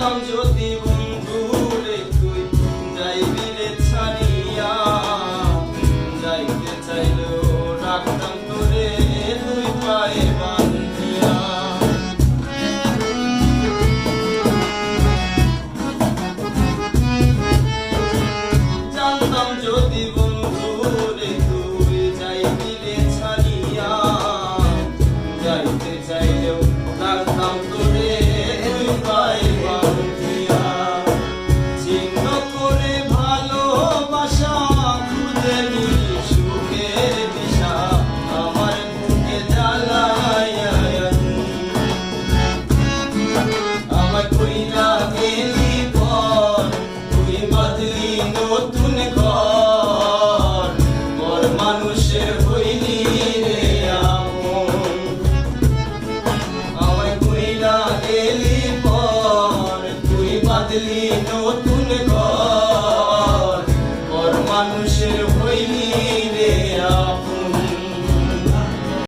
জানতাম যদি বন্ধুরে তুই যাইবি রে ছাড়িয়া, যাইতে চাইলেও রাখতাম তোরে দুই পায়ে বান্ধিয়া। জানতাম যদি বন্ধুরে তুই যাইবি রে ছাড়িয়া, যাইতে চাইলেও রাখতাম তোরে দুই পায়ে বান্ধিয়া। ছিন্ন করে ভালোবাসা খুঁজে নিলি সুখের দিশা, আমার বুকে জ্বালাইয়া আমায় কইরা গেলি পর, তুই বাঁধলি নতুন ঘর, পর মানুষের হইলি রে আপন। আমায় কইরা গেলি পর, তুই বাঁধলি নতুন ঘর, পর মানুষের হইলি